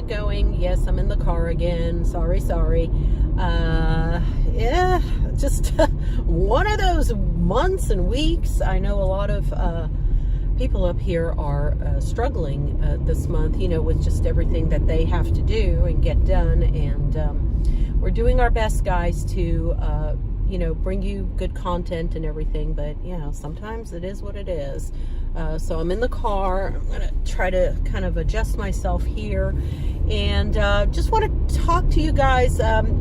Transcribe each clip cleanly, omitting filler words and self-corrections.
it going? Yes, I'm in the car again. Sorry. Yeah, just one of those months and weeks. I know a lot of people up here are struggling this month, with just everything that they have to do and get done. And we're doing our best, guys, to, bring you good content and everything. But, sometimes it is what it is. So I'm in the car. I'm going to try to kind of adjust myself here. And just want to talk to you guys,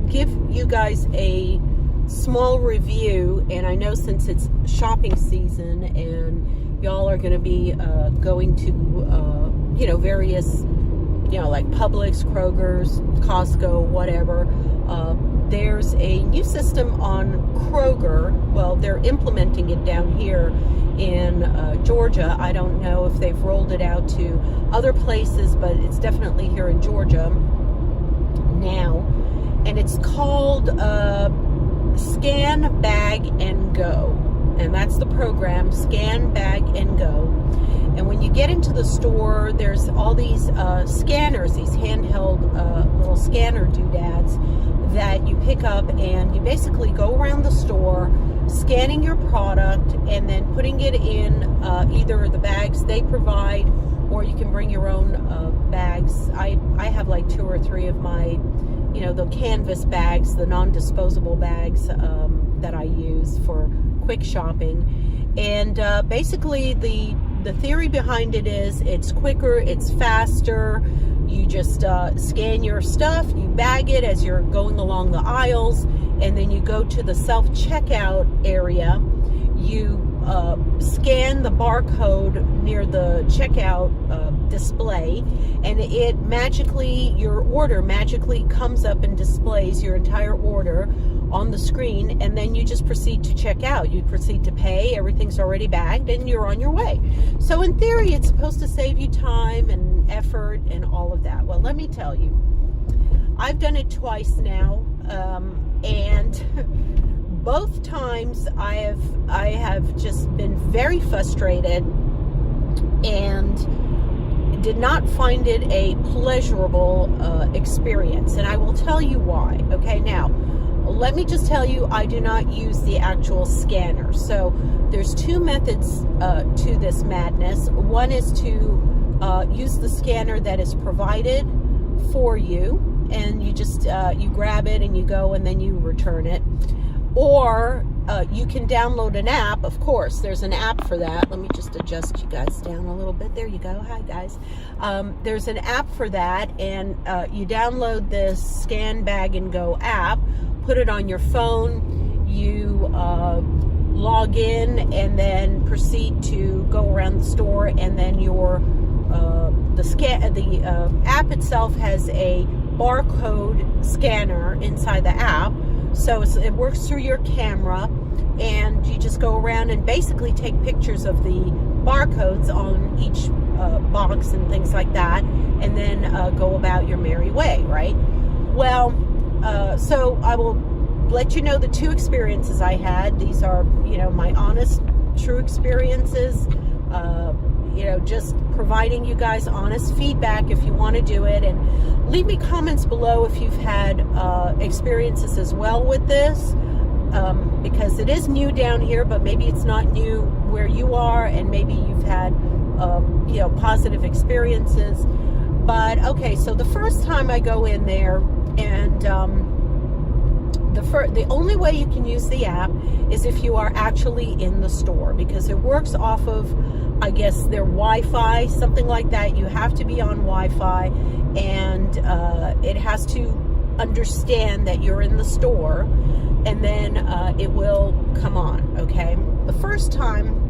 give you guys a small review. And I know since it's shopping season and y'all are going to be going to, various, like Publix, Kroger's, Costco, whatever. There's a new system on Kroger. Well, they're implementing it down here in Georgia. I don't know if they've rolled it out to other places, but it's definitely here in Georgia now. And it's called Scan, Bag, and Go. And that's the program, Scan, Bag, and Go. And when you get into the store, there's all these scanners, these handheld little scanner doodads that you pick up, and you basically go around the store scanning your product and then putting it in either the bags they provide, or you can bring your own bags. I have like 2 or 3 of my, the canvas bags, the non-disposable bags that I use for quick shopping. And basically the theory behind it is it's quicker, it's faster. You just scan your stuff, you bag it as you're going along the aisles, and then you go to the self-checkout area. You scan the barcode near the checkout display, and your order magically comes up and displays your entire order on the screen, and then you just proceed to check out. You proceed to pay, everything's already bagged, and you're on your way. So in theory, it's supposed to save you time and effort and all of that. Well, let me tell you, I've done it twice now, and both times I have just been very frustrated and did not find it a pleasurable experience. And I will tell you why. Okay, now, let me just tell you, I do not use the actual scanner. So there's 2 methods to this madness. One is to use the scanner that is provided for you, and you just you grab it and you go and then you return it. Or you can download an app. Of course, there's an app for that. Let me just adjust you guys down a little bit. There you go. Hi, guys. There's an app for that, and you download this Scan, Bag, and Go app, put it on your phone, you log in, and then proceed to go around the store, and then the app itself has a barcode scanner inside the app. So it works through your camera, and you just go around and basically take pictures of the barcodes on each box and things like that, and then go about your merry way, right? Well, so I will let you know the 2 experiences I had. These are, my honest, true experiences. Just providing you guys honest feedback if you want to do it, and leave me comments below if you've had experiences as well with this, because it is new down here, but maybe it's not new where you are, and maybe you've had positive experiences. But okay, so the first time I go in there, and the only way you can use the app is if you are actually in the store, because it works off of, I guess, their Wi-Fi, something like that. You have to be on Wi-Fi, and it has to understand that you're in the store, and then it will come on, okay? The first time,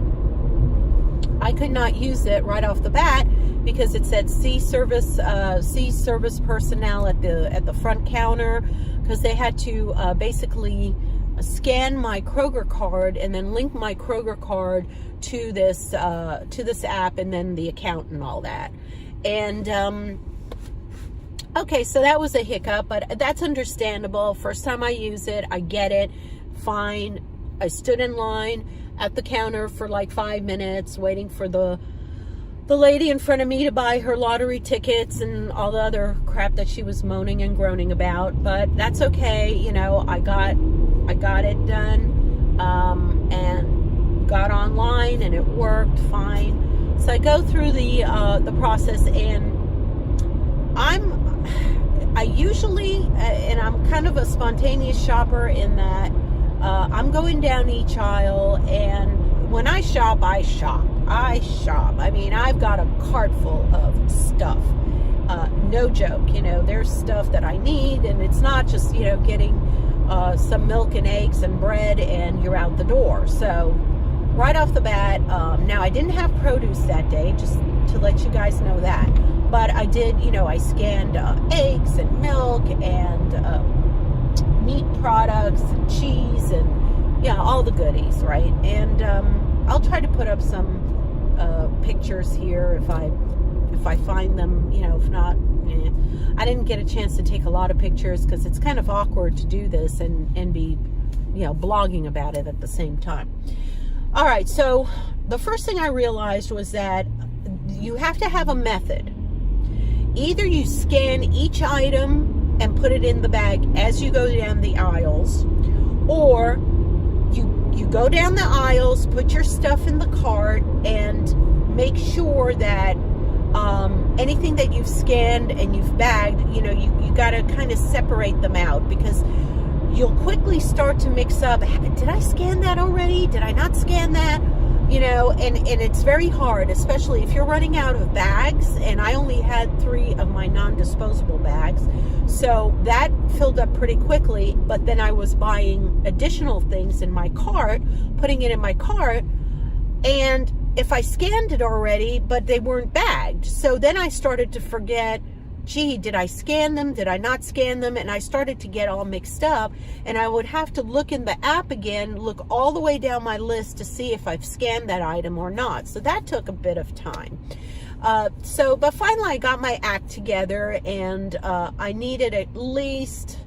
I could not use it right off the bat because it said see service personnel at the front counter, because they had to basically scan my Kroger card and then link my Kroger card to this app, and then the account and all that. And okay, so that was a hiccup, but that's understandable. First time I use it, I get it, fine. I stood in line at the counter for like 5 minutes waiting for the the lady in front of me to buy her lottery tickets and all the other crap that she was moaning and groaning about. But that's okay, you know, I got it done, and got online, and it worked fine. So I go through the process, and I usually, and I'm kind of a spontaneous shopper in that I'm going down each aisle, and when I shop, I shop. I mean, I've got a cart full of stuff. No joke, you know, there's stuff that I need, and it's not just, you know, getting some milk and eggs and bread and you're out the door. So right off the bat, now I didn't have produce that day, just to let you guys know that. But I did, you know, I scanned eggs and milk and meat products and cheese and, yeah, all the goodies, right? And I'll try to put up some pictures here if I find them, you know. If not, I didn't get a chance to take a lot of pictures because it's kind of awkward to do this and be, you know, blogging about it at the same time. All right, so the first thing I realized was that you have to have a method. Either you scan each item and put it in the bag as you go down the aisles, or you go down the aisles, put your stuff in the cart, and make sure that anything that you've scanned and you've bagged, you know, you got to kind of separate them out, because you'll quickly start to mix up. Did I scan that already? Did I not scan that? You know, and it's very hard, especially if you're running out of bags, and I only had 3 of my non-disposable bags, so that filled up pretty quickly. But then I was buying additional things in my cart, putting it in my cart, and if I scanned it already, but they weren't bagged, so then I started to forget, gee, did I scan them? Did I not scan them? And I started to get all mixed up, and I would have to look in the app again, look all the way down my list to see if I've scanned that item or not. So that took a bit of time. But finally I got my act together, and I needed at least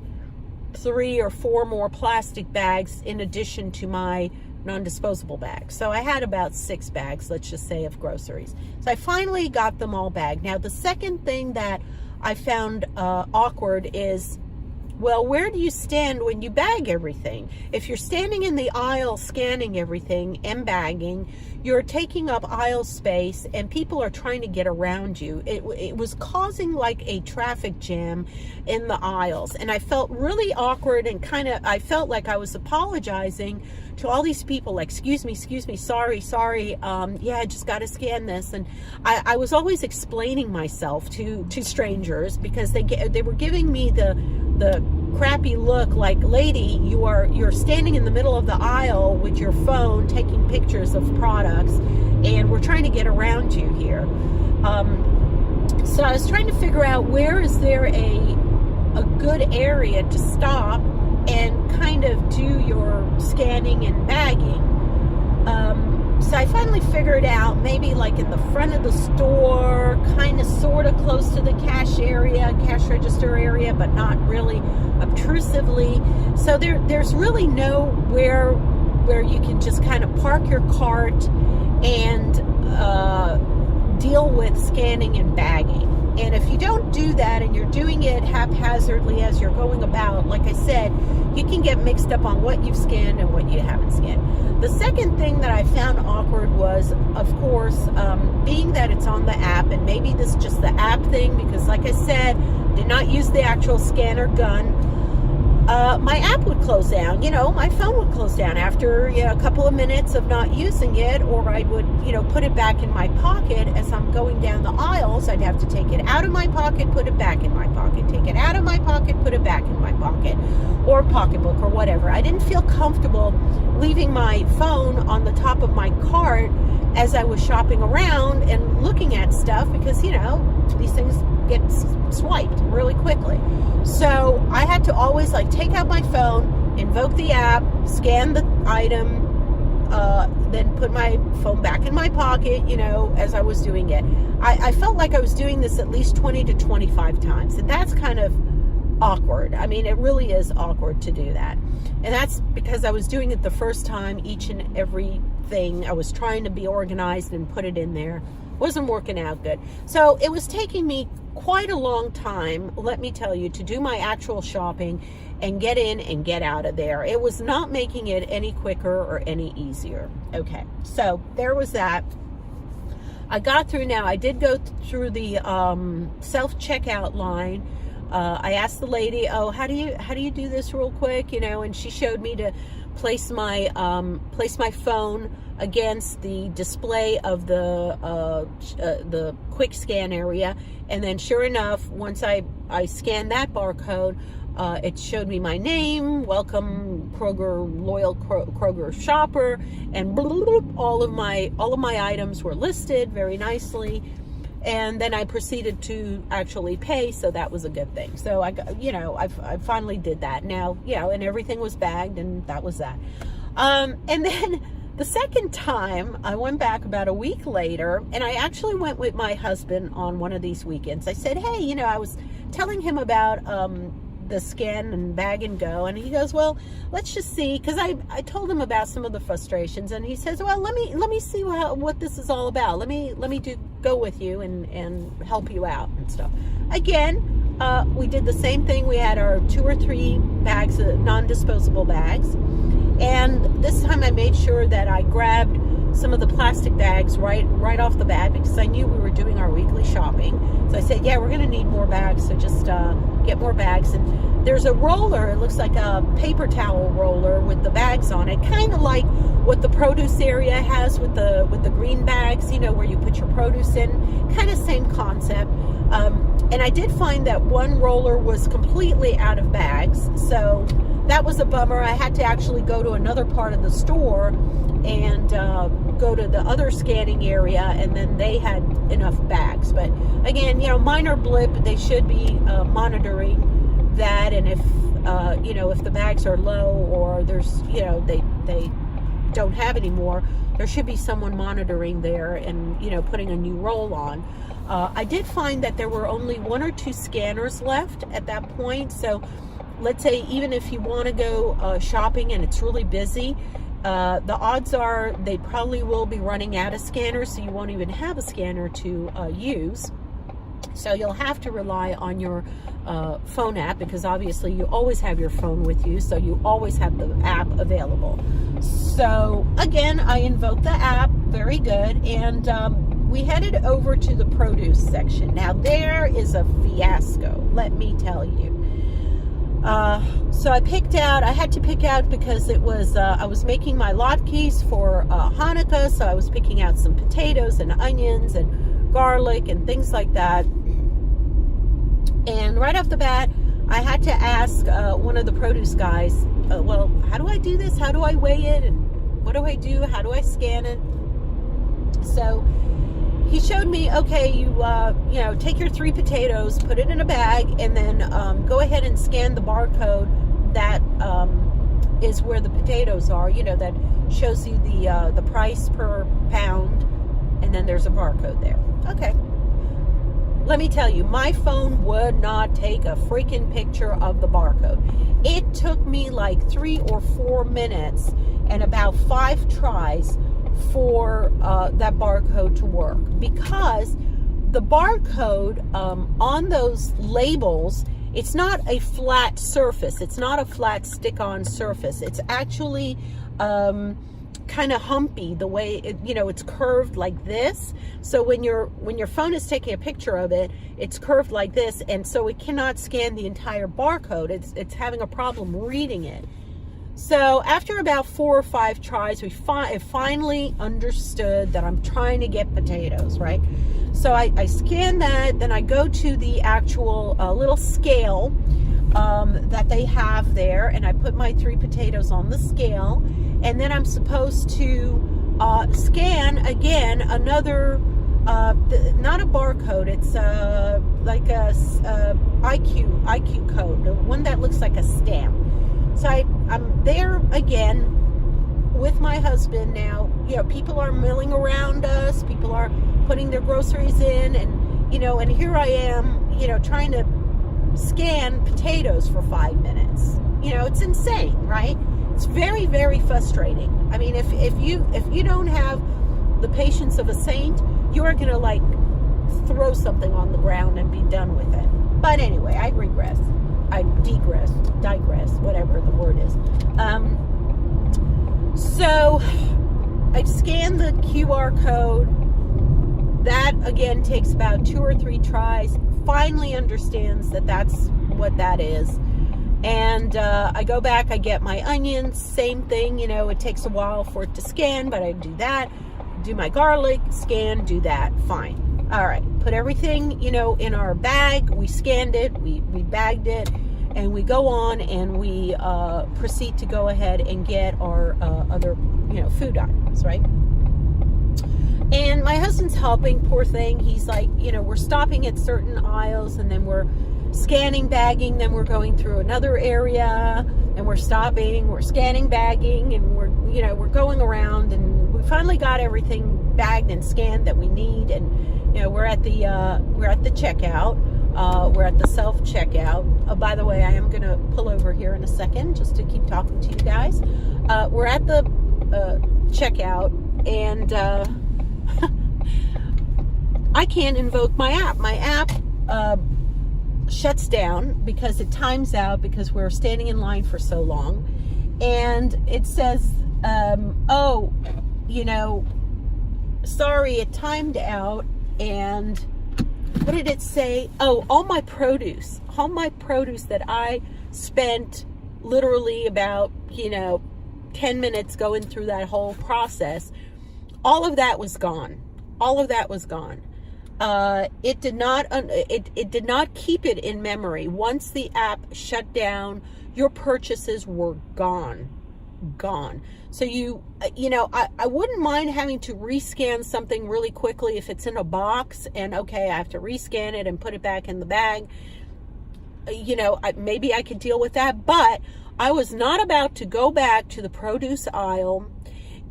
3 or 4 more plastic bags in addition to my non-disposable bags. So I had about 6 bags, let's just say, of groceries. So I finally got them all bagged. Now, the second thing that I found awkward is, well, where do you stand when you bag everything? If you're standing in the aisle scanning everything and bagging, you're taking up aisle space, and people are trying to get around you. It was causing like a traffic jam in the aisles, and I felt really awkward, and I felt like I was apologizing to all these people, like, excuse me, sorry, yeah, I just got to scan this. And I was always explaining myself to strangers, because they were giving me the crappy look, like, lady, you're standing in the middle of the aisle with your phone taking pictures of products, and we're trying to get around you here. So I was trying to figure out, where is there a good area to stop and kind of do your scanning and bagging. So I finally figured out, maybe like in the front of the store, kind of sort of close to the cash register area, but not really obtrusively. So there's really nowhere where you can just kind of park your cart and deal with scanning and bagging. And if you don't do that, and you're doing it haphazardly as you're going about, like I said, you can get mixed up on what you've scanned and what you haven't scanned. The second thing that I found awkward was, of course, being that it's on the app, and maybe this is just the app thing, because like I said, did not use the actual scanner gun. My app would close down, you know, my phone would close down after a couple of minutes of not using it, or I would, put it back in my pocket as I'm going down the aisles. I'd have to take it out of my pocket, put it back in my pocket, take it out of my pocket, put it back in my pocket, or pocketbook, or whatever. I didn't feel comfortable leaving my phone on the top of my cart as I was shopping around and looking at stuff, because, these things get swiped really quickly. So I had to always take out my phone, invoke the app, scan the item, then put my phone back in my pocket, as I was doing it. I felt like I was doing this at least 20 to 25 times, and that's kind of awkward. I mean, it really is awkward to do that. And that's because I was doing it the first time, each and every thing. I was trying to be organized and put it in there. wasn't working out good. So it was taking me quite a long time, let me tell you, to do my actual shopping and get in and get out of there. It was not making it any quicker or any easier. Okay, so there was that. I got through now. I did go through the self-checkout line. I asked the lady, oh, how do you do this real quick, you know, and she showed me to place my phone against the display of the quick scan area, and then sure enough, once I scanned that barcode, it showed me my name, welcome Kroger, loyal Kroger shopper, and all of my items were listed very nicely. And then I proceeded to actually pay, so that was a good thing. So I finally did that. Now, and everything was bagged, and that was that. And then the second time, I went back about a week later, and I actually went with my husband on one of these weekends. I said, hey, I was telling him about the scan and bag and go, and he goes, well, let's just see, because I told him about some of the frustrations, and he says, well, let me see what this is all about. Let me go with you and help you out and stuff. Again, we did the same thing. We had our 2 or 3 bags, non-disposable bags, and this time I made sure that I grabbed some of the plastic bags right off the bat, because I knew we were doing our weekly shopping. So I said, yeah, we're going to need more bags, so just get more bags. And there's a roller, it looks like a paper towel roller with the bags on it, kind of like what the produce area has with the green bags, where you put your produce in, kind of same concept. And I did find that one roller was completely out of bags, so that was a bummer. I had to actually go to another part of the store and go to the other scanning area, and then they had enough bags. But again, minor blip. They should be monitoring that, and if if the bags are low or there's they don't have any more, there should be someone monitoring there and putting a new roll on. I did find that there were only 1 or 2 scanners left at that point. So let's say even if you want to go shopping and it's really busy, the odds are they probably will be running out of scanners, so you won't even have a scanner to use. So you'll have to rely on your phone app, because obviously you always have your phone with you, so you always have the app available. So again, I invoked the app, very good, and we headed over to the produce section. Now there is a fiasco, let me tell you. So I had to pick out because it was, I was making my latkes for Hanukkah, so I was picking out some potatoes and onions and garlic and things like that. And right off the bat, I had to ask one of the produce guys, well, how do I do this? How do I weigh it? And what do I do? How do I scan it? So he showed me, okay, you take your 3 potatoes, put it in a bag, and then go ahead and scan the barcode that is where the potatoes are, that shows you the price per pound, and then there's a barcode there. Okay. Let me tell you, my phone would not take a freaking picture of the barcode. It took me like 3 or 4 minutes and about 5 tries for that barcode to work, because the barcode on those labels, it's not a flat surface. It's not a flat stick-on surface. It's actually kind of humpy, the way it's curved like this. So when your phone is taking a picture of it, it's curved like this, and so it cannot scan the entire barcode. It's having a problem reading it. So after about 4 or 5 tries, I finally understood that I'm trying to get potatoes, right? So I scan that, then I go to the actual little scale that they have there, and I put my 3 potatoes on the scale, and then I'm supposed to scan again another, not a barcode, it's like a IQ code, the one that looks like a stamp. So I'm there again with my husband now. People are milling around us. People are putting their groceries in, and and here I am, trying to scan potatoes for 5 minutes. It's insane, right? It's very, very frustrating. I mean, if you don't have the patience of a saint, you are going to like throw something on the ground and be done with it. But anyway, I digress, whatever the word is. So I scan the QR code. That again takes about 2 or 3 tries. Finally understands that that's what that is. And I go back, I get my onions, same thing, it takes a while for it to scan, but I do that, do my garlic, scan, do that, fine. All right, put everything, in our bag. We scanned it, we bagged it, and we go on and we proceed to go ahead and get our other, food items, right? And my husband's helping, poor thing. He's like, we're stopping at certain aisles, and then we're scanning, bagging, then we're going through another area, and we're stopping, we're scanning, bagging, and we're going around, and we finally got everything bagged and scanned that we need. And we're at the checkout. We're at the self checkout. By the way, I am gonna pull over here in a second just to keep talking to you guys. We're at the checkout, and I can't invoke my app. My app shuts down because it times out because we're standing in line for so long. And it says, sorry, it timed out. And what did it say? Oh, all my produce that I spent literally about, 10 minutes going through that whole process. All of that was gone. It did not keep it in memory. Once the app shut down, your purchases were gone. So I wouldn't mind having to rescan something really quickly if it's in a box, and okay, I have to rescan it and put it back in the bag. Maybe I could deal with that, but I was not about to go back to the produce aisle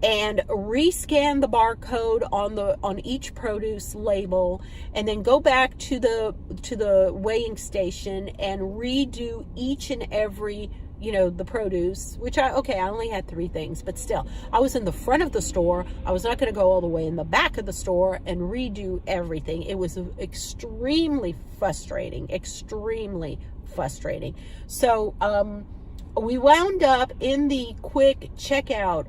and rescan the barcode on each produce label, and then go back to the weighing station and redo each and every the produce, which I only had 3 things, but still, I was in the front of the store. I was not going to go all the way in the back of the store and redo everything. It was extremely frustrating. So, we wound up in the quick checkout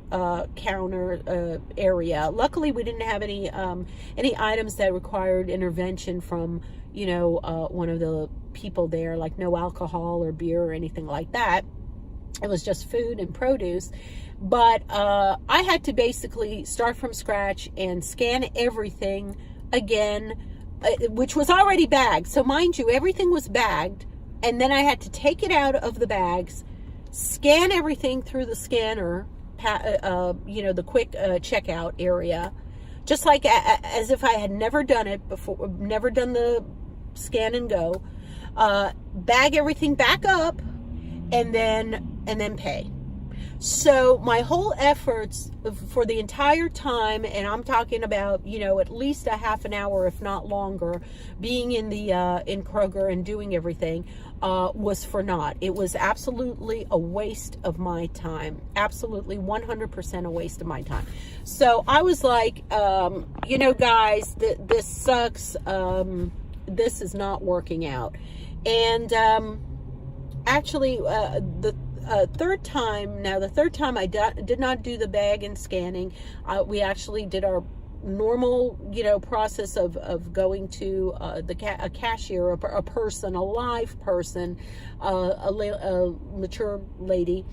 counter area. Luckily, we didn't have any items that required intervention from one of the people there, like no alcohol or beer or anything like that. It was just food and produce. But I had to basically start from scratch and scan everything again, which was already bagged. So mind you, everything was bagged, and then I had to take it out of the bags, scan everything through the scanner, the quick checkout area, just like as if I had never done it before, never done the scan and go, bag everything back up, and then pay. So my whole efforts for the entire time, and I'm talking about, at least a half an hour, if not longer, being in Kroger and doing everything, was for naught. It was absolutely a waste of my time. Absolutely 100% a waste of my time. So I was like, guys, this sucks. This is not working out. And actually, the third time I did not do the bag and scanning. We actually did our normal, process of going to a cashier, a person, a live person, a mature lady,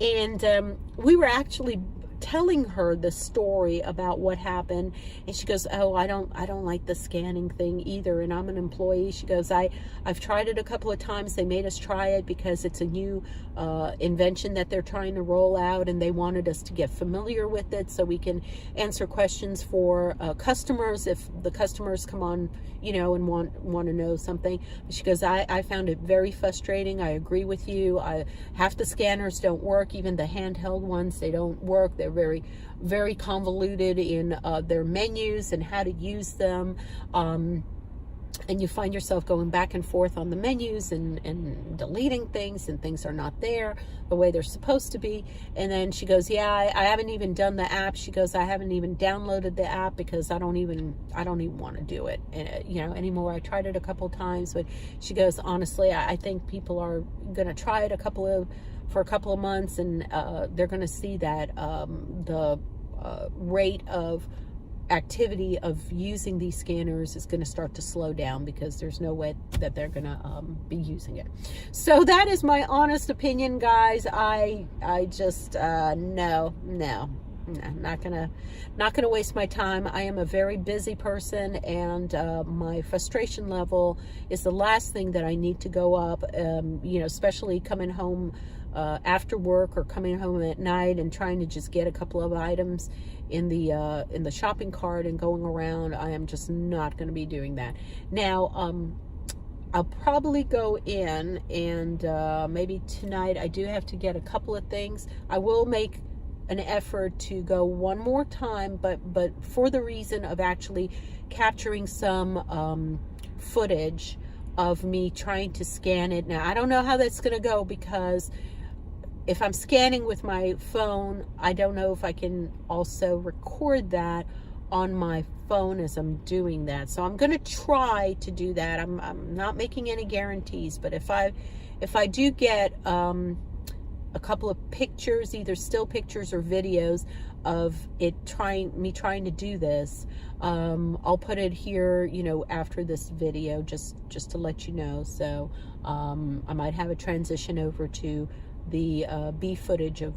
and we were actually telling her the story about what happened, and she goes, "Oh, I don't like the scanning thing either, and I'm an employee." She goes, I've tried it a couple of times. They made us try it because it's a new invention that they're trying to roll out, and they wanted us to get familiar with it so we can answer questions for customers if the customers come on, and want to know something. She goes, I found it very frustrating. I agree with you. Half the scanners don't work, even the handheld ones, they don't work. They're very, very convoluted in their menus and how to use them. and you find yourself going back and forth on the menus and deleting things, and things are not there the way they're supposed to be. And then she goes, yeah, I haven't even done the app. She goes, I haven't even downloaded the app because I don't even want to do it, anymore. I tried it a couple times, but she goes, honestly, I think people are going to try it for a couple of months, and they're going to see that the rate of activity of using these scanners is going to start to slow down, because there's no way that they're going to be using it. So that is my honest opinion, guys. I just no, not gonna waste my time. I am a very busy person, and my frustration level is the last thing that I need to go up, especially coming home after work, or coming home at night and trying to just get a couple of items in the shopping cart and going around. I am just not going to be doing that. Now, I'll probably go in, and maybe tonight I do have to get a couple of things. I will make an effort to go one more time, but for the reason of actually capturing some footage of me trying to scan it. Now, I don't know how that's going to go, because if I'm scanning with my phone, I don't know if I can also record that on my phone as I'm doing that. So I'm going to try to do that. I'm not making any guarantees, but if I do get a couple of pictures, either still pictures or videos of me trying to do this, I'll put it here, after this video, just to let you know. So I might have a transition over to the B footage of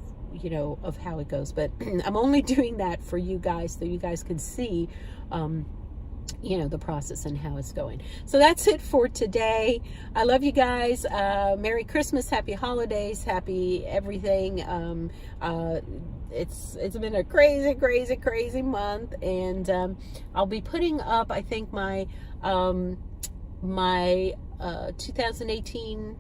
how it goes, but I'm only doing that for you guys, so you guys can see the process and how it's going. So that's it for today. I love you guys. Merry Christmas, happy holidays, happy everything. It's been a crazy month, and I'll be putting up, I think, my 2018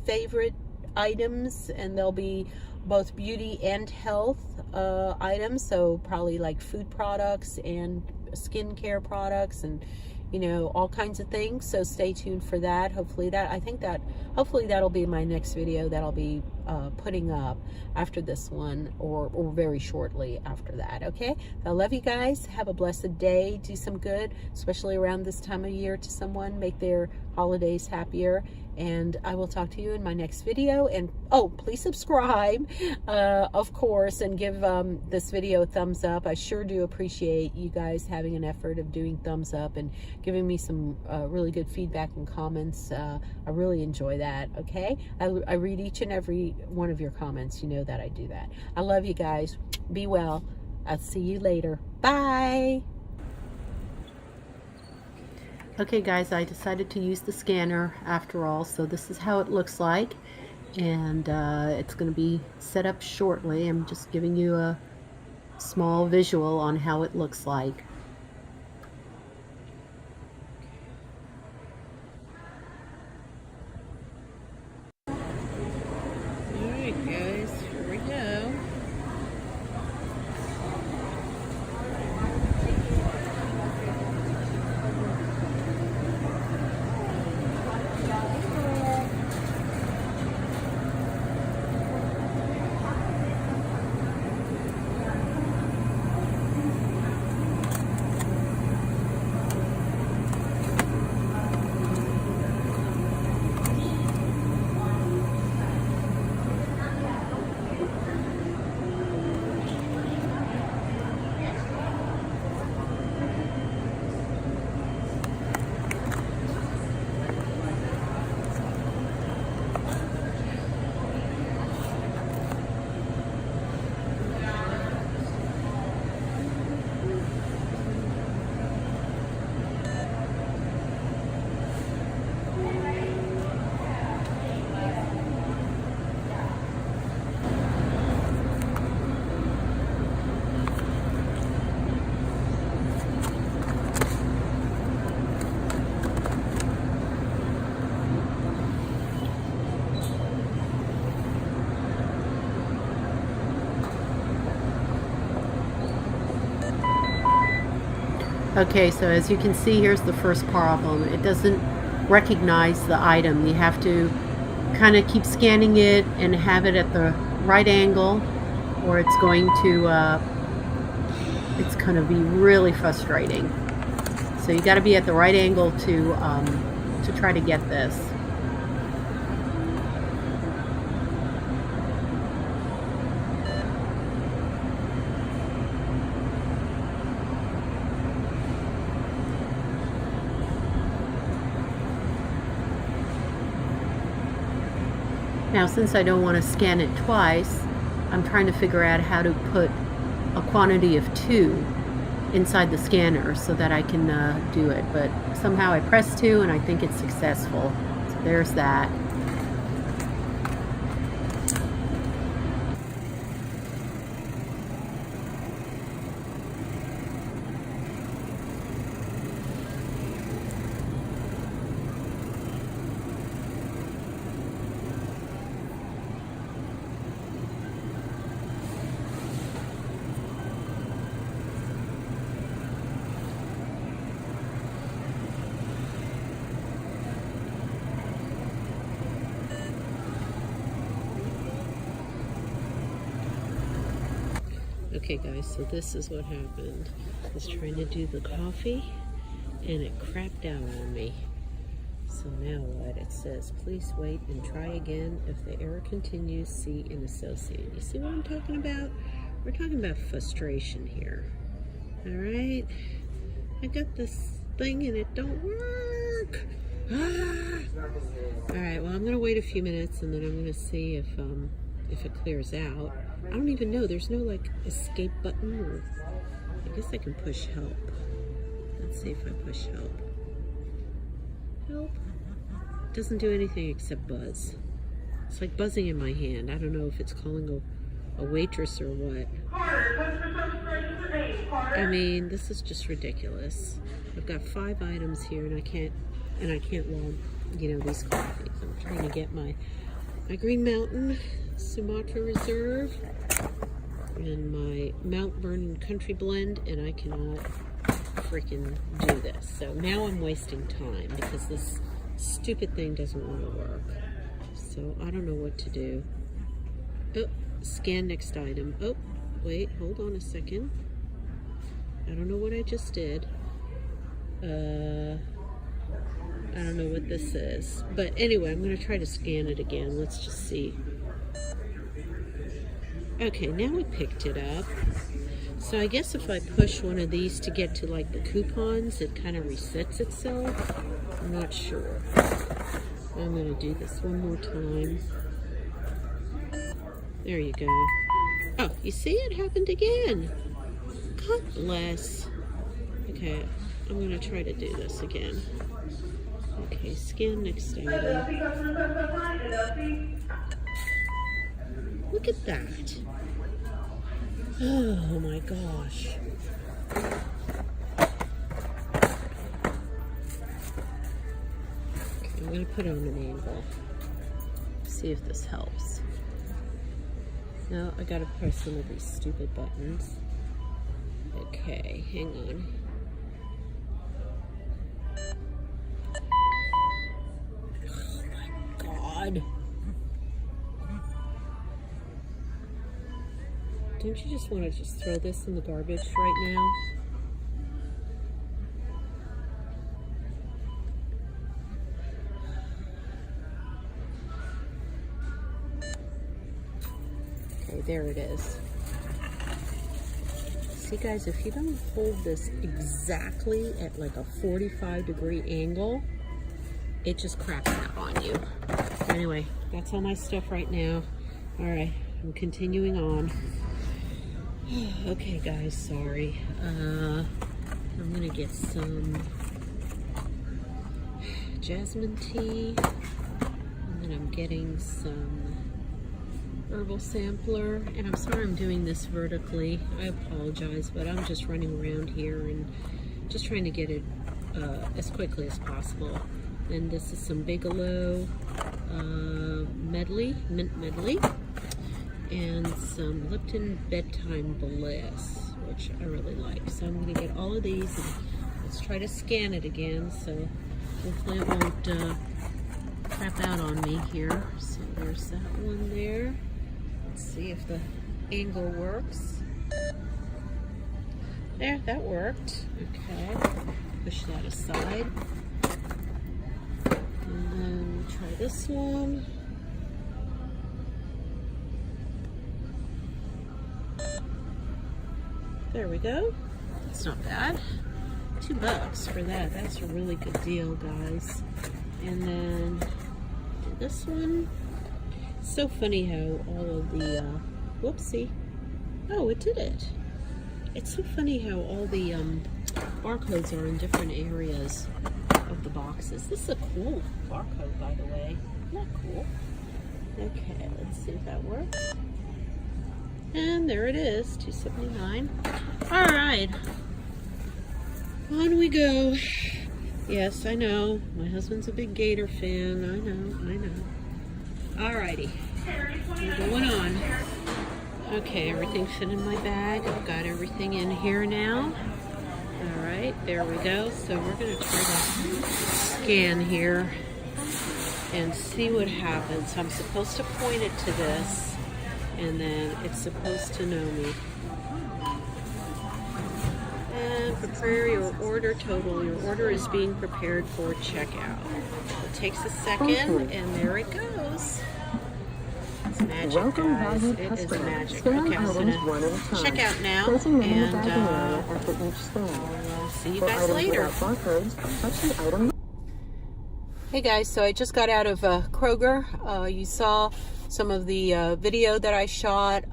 favorite items, and they'll be both beauty and health items, so probably like food products and skincare products, and all kinds of things. So stay tuned for that. Hopefully that'll be my next video that I'll be putting up after this one, or very shortly after that. Okay, I love you guys. Have a blessed day. Do some good, especially around this time of year, to someone. Make their holidays happier, and I will talk to you in my next video. And please subscribe, of course, and give this video a thumbs up. I sure do appreciate you guys having an effort of doing thumbs up and giving me some really good feedback and comments. I really enjoy that. Okay, I read each and every one of your comments. You know that I do that. I love you guys. Be well. I'll see you later. Bye. Okay guys, I decided to use the scanner after all, so this is how it looks like, and it's going to be set up shortly. I'm just giving you a small visual on how it looks like. Alright guys, here we go. Okay, so as you can see, here's the first problem. It doesn't recognize the item. You have to kind of keep scanning it and have it at the right angle, or it's going to be really frustrating. So you got to be at the right angle to try to get this. Now, since I don't want to scan it twice, I'm trying to figure out how to put a quantity of 2 inside the scanner so that I can do it. But somehow I pressed 2 and I think it's successful. So there's that. Okay guys, so this is what happened. I was trying to do the coffee and it crapped out on me. So now what? It says, please wait and try again. If the error continues, see an associate. You see what I'm talking about? We're talking about frustration here. Alright? I got this thing and it don't work. Alright, well I'm going to wait a few minutes and then I'm going to see if it clears out. I don't even know. There's no like escape button, or I guess I can push help. Let's see if I push help. Help. It doesn't do anything except buzz. It's like buzzing in my hand. I don't know if it's calling a waitress or what. I mean, this is just ridiculous. I've got 5 items here and I can't log, these coffees. I'm trying to get my Green Mountain Sumatra Reserve and my Mount Vernon Country Blend, and I cannot freaking do this. So now I'm wasting time because this stupid thing doesn't want to work. So I don't know what to do. Oh, scan next item. Oh, wait, hold on a second. I don't know what I just did. I don't know what this is. But anyway, I'm going to try to scan it again. Let's just see. Okay, now we picked it up. So I guess if I push one of these to get to like the coupons, it kind of resets itself. I'm not sure. I'm going to do this one more time. There you go. Oh, you see, it happened again. God bless. Okay, I'm going to try to do this again. Okay, scan next item. Look at that. Oh my gosh. Okay, I'm going to put it on an angle. See if this helps. No, I got to press some of these stupid buttons. Okay, hang on. Oh my God. Don't you just want to just throw this in the garbage right now? Okay, there it is. See guys, if you don't hold this exactly at like a 45-degree angle, it just craps out on you. Anyway, that's all my stuff right now. All right, I'm continuing on. Okay guys, sorry. I'm gonna get some jasmine tea, and then I'm getting some herbal sampler, and I'm sorry I'm doing this vertically. I apologize, but I'm just running around here and just trying to get it as quickly as possible. And this is some Bigelow medley, mint medley, and some Lipton Bedtime Bliss, which I really like. So I'm going to get all of these and let's try to scan it again. So hopefully it won't crap out on me here. So there's that one there. Let's see if the angle works. There, that worked. Okay, push that aside. And then we'll try this one. There we go. It's not bad. $2 for that. That's a really good deal, guys. And then do this one. So funny how all of the whoopsie. Oh, it did it. It's so funny how all the barcodes are in different areas of the boxes. This is a cool barcode, by the way. Isn't that cool? Okay, let's see if that works. And there it is, $2.79. All right, on we go. Yes, I know. My husband's a big Gator fan. I know. All righty, we're going on. Okay, everything fit in my bag. I've got everything in here now. All right, there we go. So we're gonna try to scan here and see what happens. I'm supposed to point it to this, and then it's supposed to know me. And prepare your order total. Your order is being prepared for checkout. It takes a second, and there it goes. It's magic, guys. It is magic. Okay, I'm gonna check out now, and I'll see you guys later. Hey guys, so I just got out of Kroger. You saw some of the video that I shot.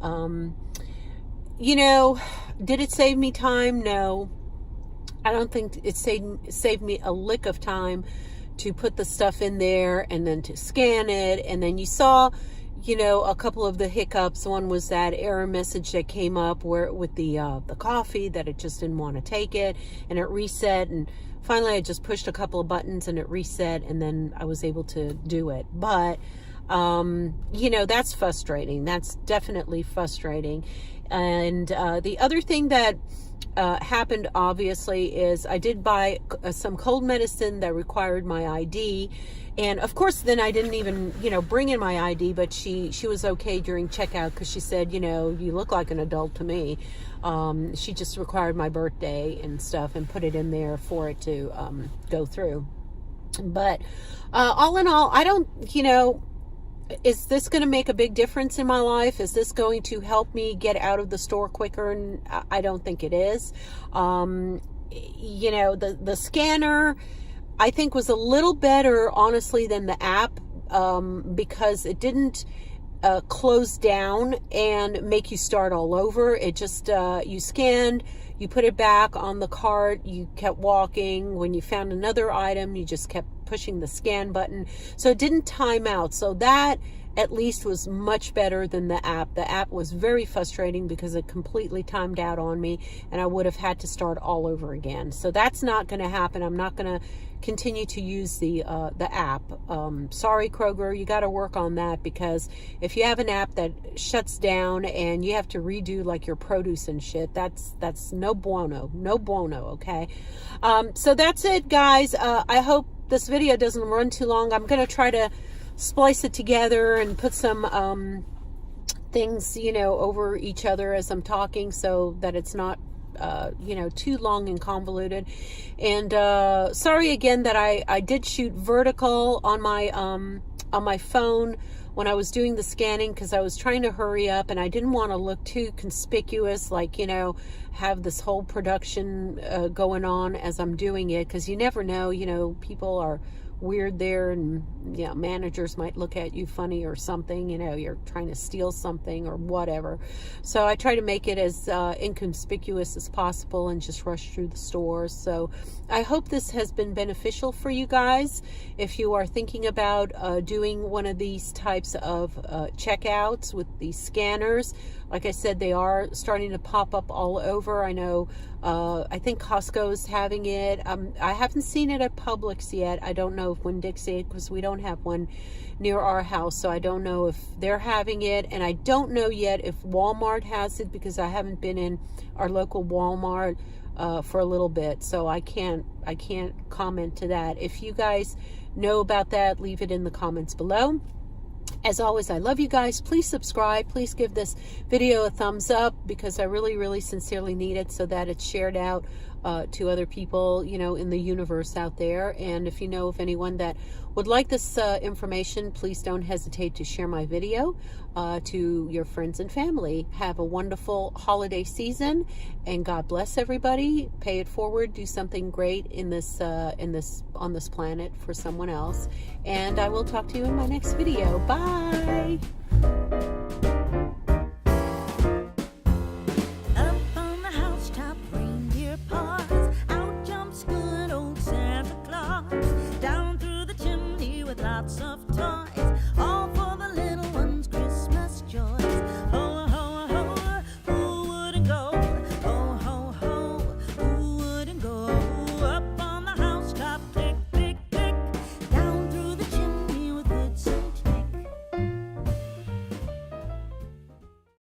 You know, did it save me time? No. I don't think it saved me a lick of time to put the stuff in there and then to scan it. And then you saw, you know, a couple of the hiccups. One was that error message that came up where with the coffee, that it just didn't want to take it, and it reset. And finally I just pushed a couple of buttons and it reset, and then I was able to do it. But you know, that's frustrating. That's definitely frustrating. And the other thing that happened, obviously, is I did buy some cold medicine that required my ID. And of course, then I didn't even, you know, bring in my ID, but she was okay during checkout, because she said, you know, you look like an adult to me. She just required my birthday and stuff and put it in there for it to go through. But all in all, I don't, you know, is this going to make a big difference in my life? Is this going to help me get out of the store quicker? And I don't think it is. You know, the scanner, I think, was a little better, honestly, than the app, because it didn't close down and make you start all over. It just, you scanned, you put it back on the cart, you kept walking. When you found another item, you just kept pushing the scan button. So it didn't time out. So that at least was much better than the app. The app was very frustrating because it completely timed out on me, and I would have had to start all over again. So that's not going to happen. I'm not going to continue to use the app. Sorry, Kroger, you got to work on that, because if you have an app that shuts down and you have to redo like your produce and shit, that's no bueno, okay? So that's it, guys. I hope this video doesn't run too long. I'm going to try to splice it together and put some things, you know, over each other as I'm talking, so that it's not you know, too long and convoluted. And sorry again that I did shoot vertical on my phone when I was doing the scanning, because I was trying to hurry up and I didn't want to look too conspicuous, like, you know, have this whole production going on as I'm doing it, because you never know, you know, people are weird there, and you know, managers might look at you funny or something, you know, you're trying to steal something or whatever. So I try to make it as inconspicuous as possible and just rush through the stores. So I hope this has been beneficial for you guys. If you are thinking about doing one of these types of checkouts with these scanners, like I said, they are starting to pop up all over. I know, I think Costco is having it. I haven't seen it at Publix yet. I don't know know if Winn-Dixie, because we don't have one near our house, so I don't know if they're having it, and I don't know yet if Walmart has it, because I haven't been in our local Walmart for a little bit, so I can't comment to that. If you guys know about that, leave it in the comments below. As always, I love you guys. Please subscribe. Please give this video a thumbs up, because I really, really sincerely need it so that it's shared out to other people, you know, in the universe out there. And if you know of anyone that would like this information, please don't hesitate to share my video to your friends and family. Have a wonderful holiday season, and God bless everybody. Pay it forward. Do something great on this planet for someone else. And I will talk to you in my next video. Bye.